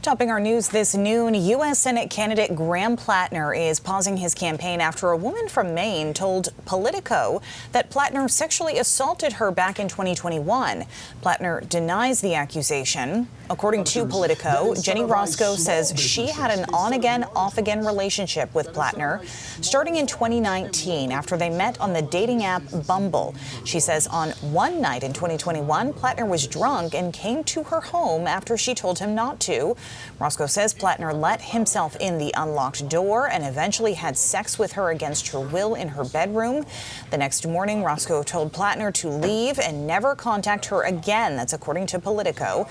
Topping our news this noon, U.S. Senate candidate Graham Platner is pausing his campaign after a woman from Maine told Politico that Platner sexually assaulted her back in 2021. Platner denies the accusation. According to Politico, Jenny Roscoe says she had an on-again, off-again relationship with Platner starting in 2019 after they met on the dating app Bumble. She says on one night in 2021, Platner was drunk and came to her home after she told him not to. Roscoe says Platner let himself in the unlocked door and eventually had sex with her against her will in her bedroom. The next morning, Roscoe told Platner to leave and never contact her again. That's according to Politico.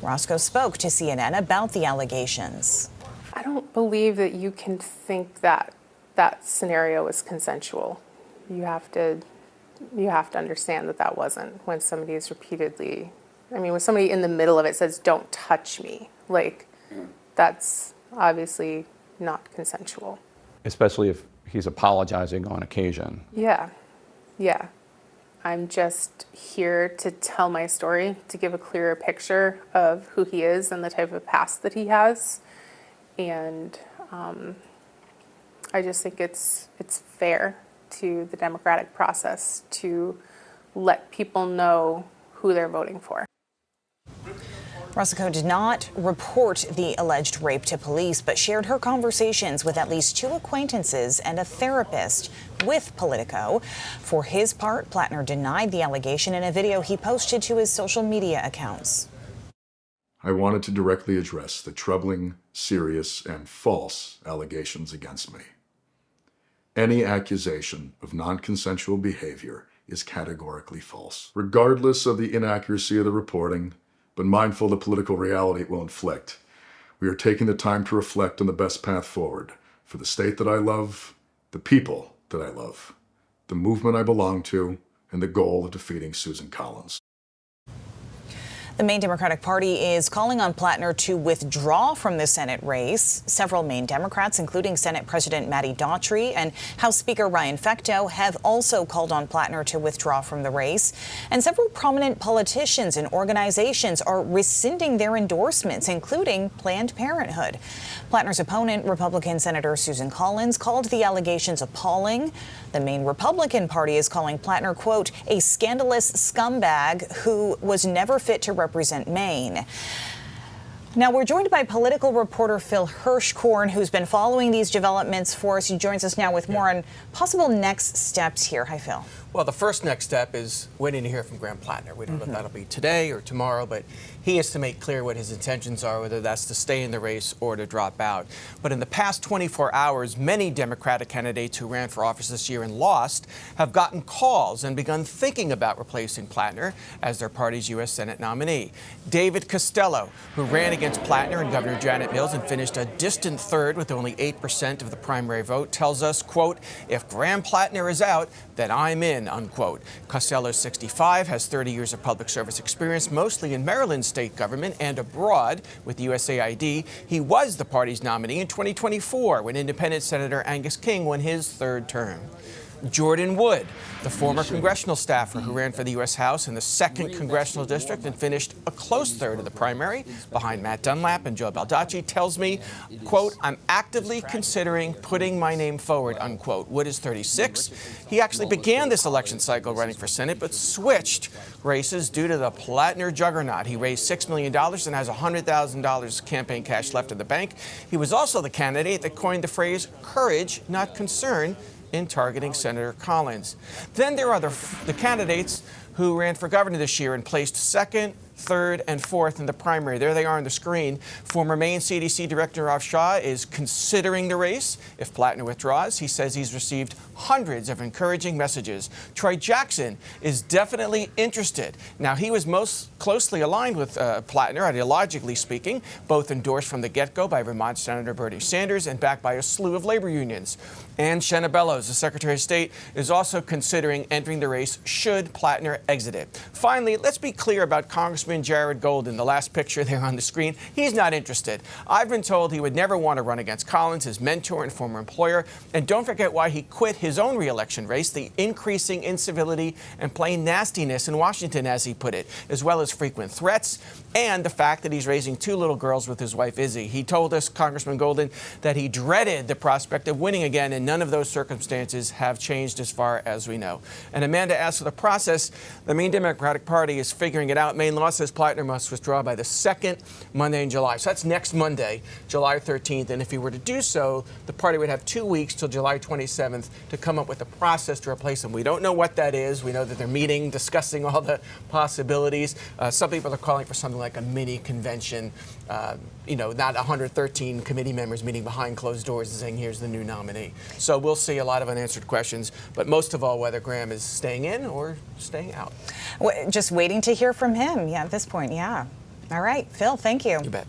Roscoe spoke to CNN about the allegations. I don't believe that you can think that that scenario was consensual. You have to understand that that wasn't. When somebody is repeatedly, when somebody in the middle of it says, "Don't touch me," that's obviously not consensual. Especially if he's apologizing on occasion. Yeah. I'm just here to tell my story, to give a clearer picture of who he is and the type of past that he has. And I just think it's fair to the democratic process to let people know who they're voting for. Roscoe did not report the alleged rape to police, but shared her conversations with at least two acquaintances and a therapist with Politico. For his part, Platner denied the allegation in a video he posted to his social media accounts. I wanted to directly address the troubling, serious, and false allegations against me. Any accusation of non-consensual behavior is categorically false. Regardless of the inaccuracy of the reporting, but mindful of the political reality it will inflict, we are taking the time to reflect on the best path forward for the state that I love, the people that I love, the movement I belong to, and the goal of defeating Susan Collins. The Maine Democratic Party is calling on Platner to withdraw from the Senate race. Several Maine Democrats, including Senate President Matty Daughtry and House Speaker Ryan Fecteau, have also called on Platner to withdraw from the race. And several prominent politicians and organizations are rescinding their endorsements, including Planned Parenthood. Platner's opponent, Republican Senator Susan Collins, called the allegations appalling. The Maine Republican Party is calling Platner, quote, a scandalous scumbag who was never fit to represent Maine. Now, we're joined by political reporter Phil Hirschkorn, who's been following these developments for us. He joins us now with more on possible next steps here. Hi, Phil. Well, the first next step is waiting to hear from Graham Platner. We don't know if that'll be today or tomorrow, but he has to make clear what his intentions are, whether that's to stay in the race or to drop out. But in the past 24 hours, many Democratic candidates who ran for office this year and lost have gotten calls and begun thinking about replacing Platner as their party's U.S. Senate nominee. David Costello, who ran against Platner and Governor Janet Mills and finished a distant third with only 8% of the primary vote, tells us, quote, if Graham Platner is out, then I'm in, unquote. Costello, 65, has 30 years of public service experience, mostly in Maryland state government and abroad with USAID. He was the party's nominee in 2024 when independent Senator Angus King won his third term. Jordan Wood, the former congressional staffer who ran for the U.S. House in the 2nd Congressional District and finished a close third of the primary behind Matt Dunlap and Joe Baldacci, tells me, quote, I'm actively considering putting my name forward, unquote. Wood is 36. He actually began this election cycle running for Senate, but switched races due to the Platner juggernaut. He raised $6 million and has $100,000 campaign cash left in the bank. He was also the candidate that coined the phrase courage, not concern, in targeting Senator Collins. Then there are the candidates who ran for governor this year and placed 2nd, 3rd, and 4th in the primary. There they are on the screen. Former Maine CDC Director Rav Shah is considering the race if Platner withdraws. He says he's received hundreds of encouraging messages. Troy Jackson is definitely interested. Now, he was most closely aligned with Platner, ideologically speaking, both endorsed from the get-go by Vermont Senator Bernie Sanders and backed by a slew of labor unions. And Shenna Bellows, the Secretary of State, is also considering entering the race should Platner exit it. Finally, let's be clear about Congressman Jared Golden, the last picture there on the screen. He's not interested. I've been told he would never want to run against Collins, his mentor and former employer. And don't forget why he quit his own re-election race, the increasing incivility and plain nastiness in Washington, as he put it, as well as frequent threats and the fact that he's raising 2 little girls with his wife, Izzy. He told us, Congressman Golden, that he dreaded the prospect of winning again, and none of those circumstances have changed as far as we know. And Amanda asked for the process. The Maine Democratic Party is figuring it out. Maine law says Platner must withdraw by the 2nd Monday in July. So that's next Monday, July 13th. And if he were to do so, the party would have 2 weeks till July 27th to come up with a process to replace him. We don't know what that is. We know that they're meeting, discussing all the possibilities. Some people are calling for something like a mini convention, not 113 committee members meeting behind closed doors and saying, here's the new nominee. So we'll see a lot of unanswered questions, but most of all, whether Graham is staying in or staying out. Just waiting to hear from him. Yeah, at this point, yeah. All right, Phil, thank you. You bet.